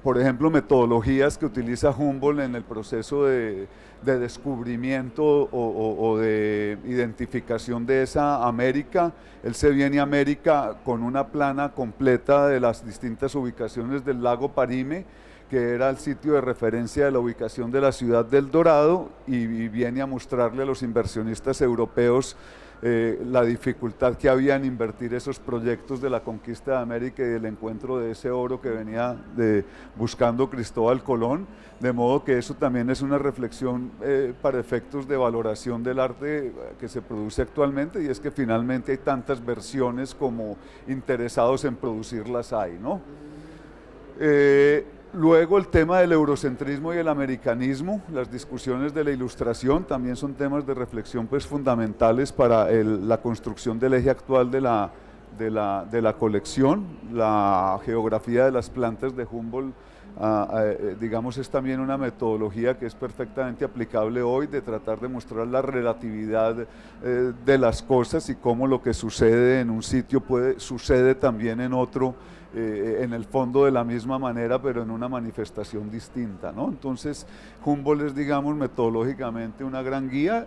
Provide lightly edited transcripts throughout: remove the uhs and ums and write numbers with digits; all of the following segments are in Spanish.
Por ejemplo, metodologías que utiliza Humboldt en el proceso de descubrimiento o de identificación de esa América. Él se viene a América con una plana completa de las distintas ubicaciones del lago Parime, que era el sitio de referencia de la ubicación de la ciudad del Dorado, y viene a mostrarle a los inversionistas europeos la dificultad que había en invertir esos proyectos de la conquista de América y del encuentro de ese oro que venía buscando Cristóbal Colón, de modo que eso también es una reflexión para efectos de valoración del arte que se produce actualmente, y es que finalmente hay tantas versiones como interesados en producirlas hay, ¿no? Luego el tema del eurocentrismo y el americanismo, las discusiones de la Ilustración también son temas de reflexión pues fundamentales para la construcción del eje actual de la colección. La geografía de las plantas de Humboldt, digamos, es también una metodología que es perfectamente aplicable hoy, de tratar de mostrar la relatividad de las cosas y cómo lo que sucede en un sitio sucede también en otro, en el fondo de la misma manera, pero en una manifestación distinta, ¿no? Entonces, Humboldt es, digamos, metodológicamente una gran guía.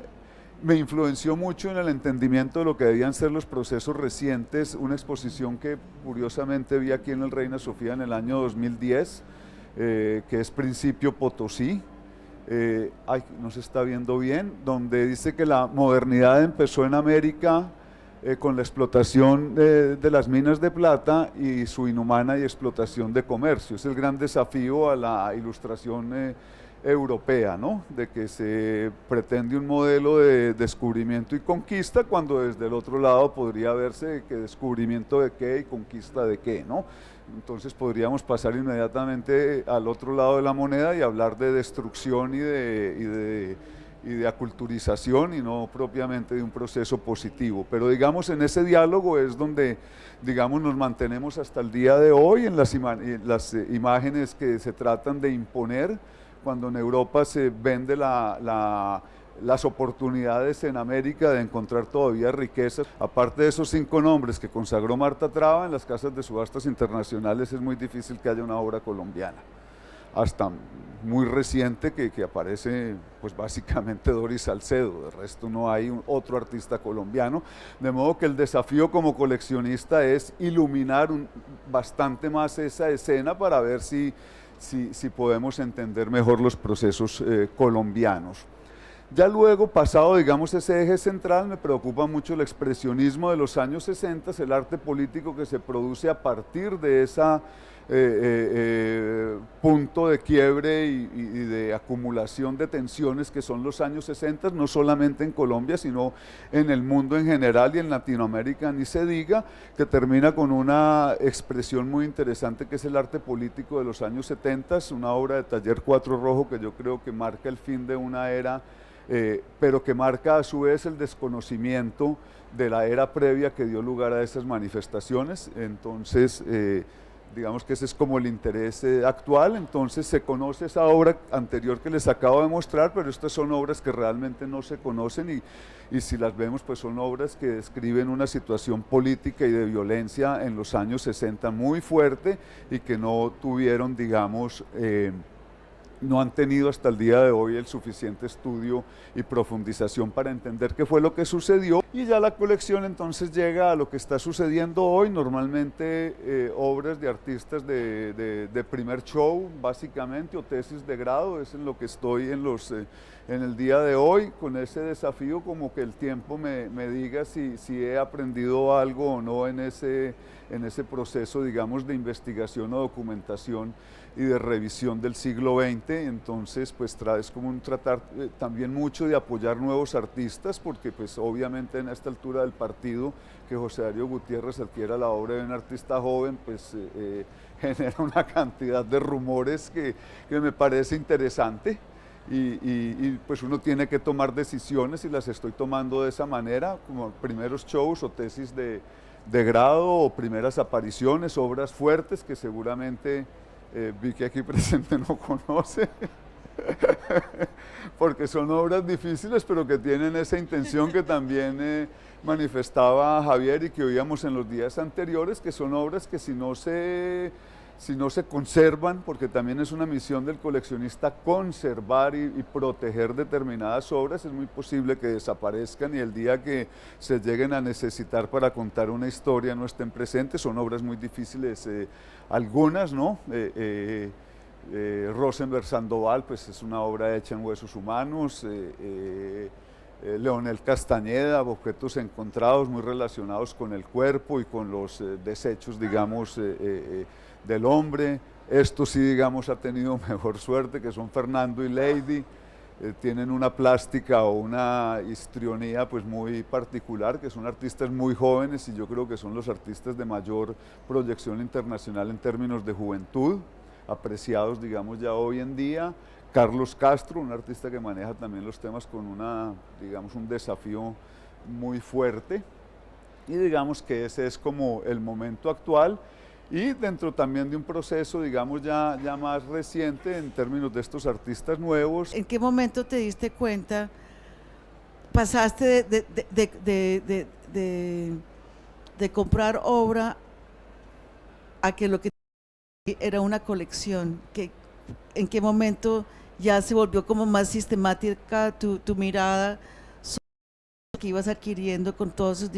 Me influenció mucho en el entendimiento de lo que debían ser los procesos recientes, una exposición que curiosamente vi aquí en el Reina Sofía en el año 2010, que es Principio Potosí. No se está viendo bien, donde dice que la modernidad empezó en América con la explotación de las minas de plata y su inhumana y explotación de comercio. Es el gran desafío a la Ilustración europea, ¿no? De que se pretende un modelo de descubrimiento y conquista, cuando desde el otro lado podría verse que descubrimiento de qué y conquista de qué, ¿no? Entonces podríamos pasar inmediatamente al otro lado de la moneda y hablar de destrucción y de aculturización, y no propiamente de un proceso positivo. Pero digamos, en ese diálogo es donde, digamos, nos mantenemos hasta el día de hoy, en las imágenes que se tratan de imponer, cuando en Europa se vende las oportunidades en América de encontrar todavía riquezas. Aparte de esos 5 nombres que consagró Marta Traba, en las casas de subastas internacionales es muy difícil que haya una obra colombiana. Hasta muy reciente que aparece pues básicamente Doris Salcedo, de resto no hay otro artista colombiano, de modo que el desafío como coleccionista es iluminar bastante más esa escena para ver si podemos entender mejor los procesos colombianos. Ya luego, pasado, digamos, ese eje central, me preocupa mucho el expresionismo de los años 60, el arte político que se produce a partir de esa punto de quiebre y de acumulación de tensiones que son los años 60, no solamente en Colombia, sino en el mundo en general, y en Latinoamérica ni se diga, que termina con una expresión muy interesante que es el arte político de los años 70, una obra de Taller 4 Rojo que yo creo que marca el fin de una era, pero que marca a su vez el desconocimiento de la era previa que dio lugar a esas manifestaciones. Entonces, digamos que ese es como el interés actual. Entonces se conoce esa obra anterior que les acabo de mostrar, pero estas son obras que realmente no se conocen, y si las vemos pues son obras que describen una situación política y de violencia en los años 60 muy fuerte, y que no tuvieron, digamos, no han tenido hasta el día de hoy el suficiente estudio y profundización para entender qué fue lo que sucedió. Y ya la colección entonces llega a lo que está sucediendo hoy, normalmente obras de artistas de primer show, básicamente, o tesis de grado. Es en lo que estoy en el día de hoy, con ese desafío como que el tiempo me diga si he aprendido algo o no en ese proceso, digamos, de investigación o documentación y de revisión del siglo XX. Entonces pues es como un tratar también mucho de apoyar nuevos artistas, porque pues obviamente en esta altura del partido que José Darío Gutiérrez adquiera la obra de un artista joven pues genera una cantidad de rumores que me parece interesante, y pues uno tiene que tomar decisiones, y las estoy tomando de esa manera, como primeros shows o tesis de grado o primeras apariciones, obras fuertes que seguramente vi que aquí presente no conoce, porque son obras difíciles, pero que tienen esa intención que también manifestaba Javier y que oíamos en los días anteriores, que son obras que si no se si no se conservan, porque también es una misión del coleccionista conservar y proteger determinadas obras, es muy posible que desaparezcan y el día que se lleguen a necesitar para contar una historia no estén presentes. Son obras muy difíciles, algunas, ¿no? Rosenberg Sandoval, pues es una obra hecha en huesos humanos. Leonel Castañeda, objetos encontrados muy relacionados con el cuerpo y con los desechos, digamos, del hombre. Esto sí, digamos, ha tenido mejor suerte, que son Fernando y Lady. Tienen una plástica o una histrionía pues muy particular, que son artistas muy jóvenes y yo creo que son los artistas de mayor proyección internacional en términos de juventud, apreciados, digamos, ya hoy en día. Carlos Castro, un artista que maneja también los temas con digamos, un desafío muy fuerte, y digamos que ese es como el momento actual, y dentro también de un proceso, digamos, ya más reciente en términos de estos artistas nuevos. ¿En qué momento te diste cuenta, pasaste de comprar obra a que lo que era una colección? ¿En qué momento ya se volvió como más sistemática tu mirada sobre lo que ibas adquiriendo con todas sus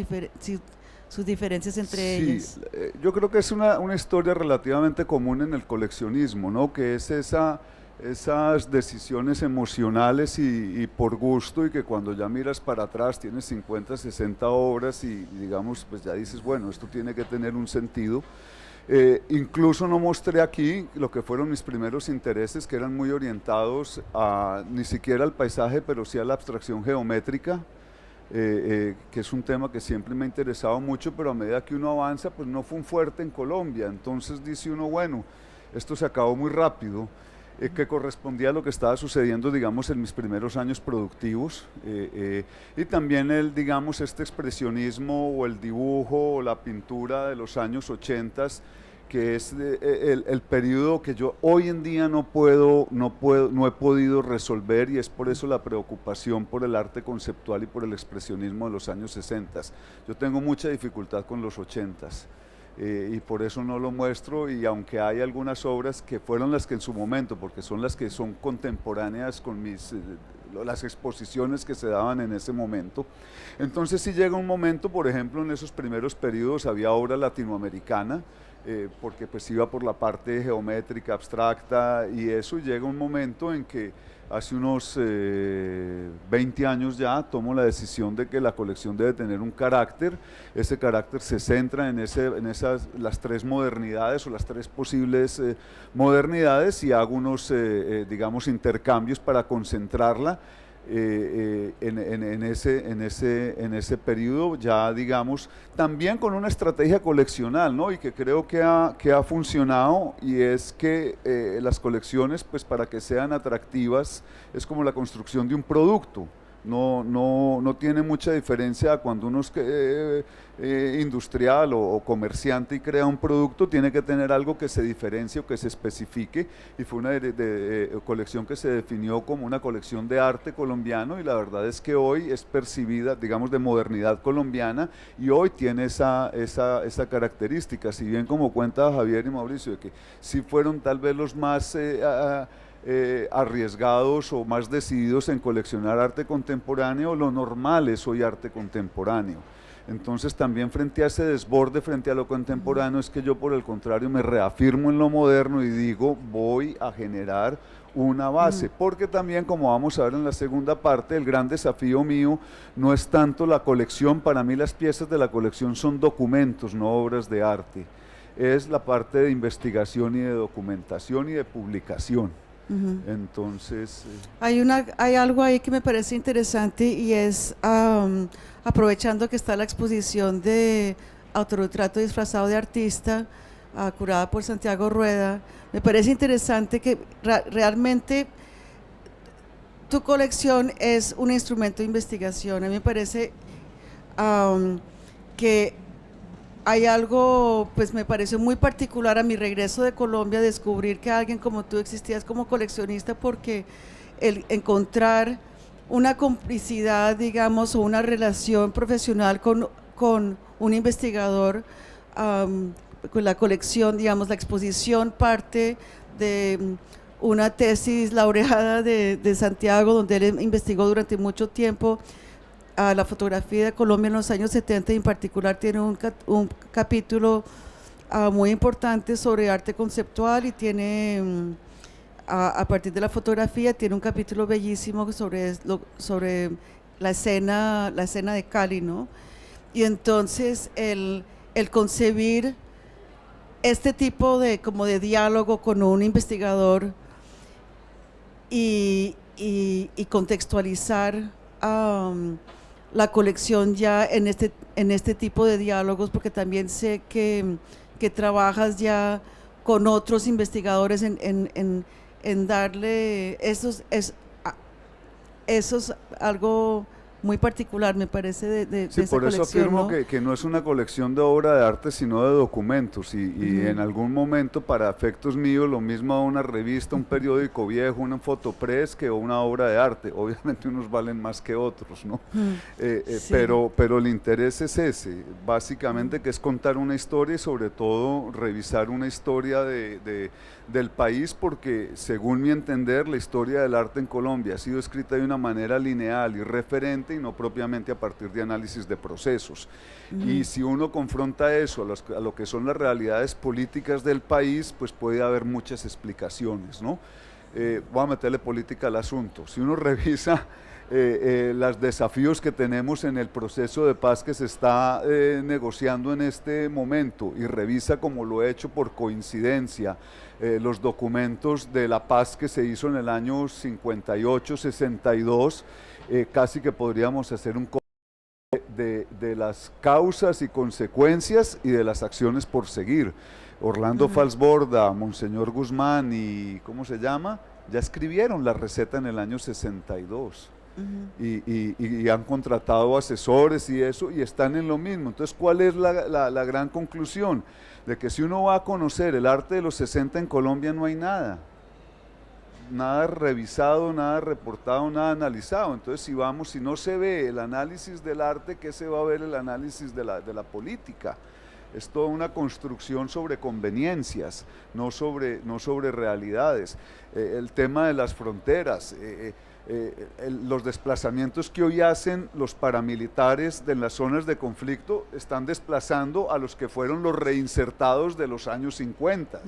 diferencias entre ellas? Yo creo que es una historia relativamente común en el coleccionismo, ¿no? Que es esas decisiones emocionales y por gusto, y que cuando ya miras para atrás tienes 50, 60 obras y digamos, pues ya dices, bueno, esto tiene que tener un sentido. Incluso no mostré aquí lo que fueron mis primeros intereses, que eran muy orientados ni siquiera al paisaje, pero sí a la abstracción geométrica, que es un tema que siempre me ha interesado mucho, pero a medida que uno avanza, pues no fue un fuerte en Colombia. Entonces dice uno, bueno, esto se acabó muy rápido, que correspondía a lo que estaba sucediendo, digamos, en mis primeros años productivos, y también digamos, este expresionismo o el dibujo o la pintura de los años 80, que es el periodo que yo hoy en día no he podido resolver, y es por eso la preocupación por el arte conceptual y por el expresionismo de los años 60. Yo tengo mucha dificultad con los 80. Y por eso no lo muestro, y aunque hay algunas obras que fueron las que en su momento, porque son las que son contemporáneas con las exposiciones que se daban en ese momento, entonces sí llega un momento, por ejemplo, en esos primeros periodos había obra latinoamericana, porque pues iba por la parte geométrica, abstracta y eso, y llega un momento en que hace unos 20 años ya tomo la decisión de que la colección debe tener un carácter. Ese carácter se centra en las tres modernidades o las tres posibles modernidades, y hago unos digamos intercambios para concentrarla en ese periodo, ya digamos, también con una estrategia coleccional, ¿no? Y que creo que ha funcionado, y es que las colecciones, pues para que sean atractivas, es como la construcción de un producto. No tiene mucha diferencia a cuando uno es industrial o comerciante y crea un producto, tiene que tener algo que se diferencie o que se especifique, y fue una colección que se definió como una colección de arte colombiano, y la verdad es que hoy es percibida, digamos, de modernidad colombiana, y hoy tiene esa característica, si bien como cuenta Javier y Mauricio, de que sí fueron tal vez los más arriesgados o más decididos en coleccionar arte contemporáneo, lo normal es hoy arte contemporáneo. Entonces también frente a ese desborde, frente a lo contemporáneo, es que yo por el contrario me reafirmo en lo moderno y digo, voy a generar una base, porque también, como vamos a ver en la segunda parte, el gran desafío mío no es tanto la colección. Para mí las piezas de la colección son documentos, no obras de arte, es la parte de investigación y de documentación y de publicación. Entonces hay algo ahí que me parece interesante, y es aprovechando que está la exposición de autorretrato disfrazado de artista, curada por Santiago Rueda, me parece interesante que realmente tu colección es un instrumento de investigación. A mí me parece que hay algo, pues me pareció muy particular a mi regreso de Colombia, descubrir que alguien como tú existías como coleccionista, porque el encontrar una complicidad, digamos, o una relación profesional con un investigador, la colección, digamos, la exposición parte de una tesis laureada de Santiago, donde él investigó durante mucho tiempo a la fotografía de Colombia en los años 70, y en particular tiene un capítulo muy importante sobre arte conceptual, y tiene, a partir de la fotografía, tiene un capítulo bellísimo sobre la escena de Cali, ¿no? Y entonces el concebir este tipo de, como de diálogo con un investigador y contextualizar la colección ya en este tipo de diálogos, porque también sé que trabajas ya con otros investigadores en darle eso es algo muy particular, me parece, de Sí, esa por eso colección, afirmo ¿no? que no es una colección de obra de arte, sino de documentos, y en algún momento, para efectos míos, lo mismo a una revista, un periódico viejo, una fotopress, que una obra de arte. Obviamente unos valen más que otros, ¿no? Sí. Pero el interés es ese, básicamente, que es contar una historia y sobre todo revisar una historia del país, porque según mi entender, la historia del arte en Colombia ha sido escrita de una manera lineal y referente, y no propiamente a partir de análisis de procesos. Y si uno confronta eso a lo que son las realidades políticas del país, pues puede haber muchas explicaciones, ¿no? Voy a meterle política al asunto. Si uno revisa los desafíos que tenemos en el proceso de paz que se está negociando en este momento, y revisa, como lo he hecho por coincidencia, los documentos de la paz que se hizo en el año 58-62, casi que podríamos hacer un de las causas y consecuencias y de las acciones por seguir. Orlando Falsborda, Monseñor Guzmán y ¿cómo se llama? Ya escribieron la receta en el año 62. Y han contratado asesores y eso, y están en lo mismo. Entonces, ¿cuál es la gran conclusión? De que si uno va a conocer el arte de los 60 en Colombia, no hay nada revisado, nada reportado, nada analizado. Entonces, si no se ve el análisis del arte, ¿qué se va a ver el análisis de la política? Es toda una construcción sobre conveniencias, no sobre realidades. El tema de las fronteras, los desplazamientos que hoy hacen los paramilitares en las zonas de conflicto están desplazando a los que fueron los reinsertados de los años 50.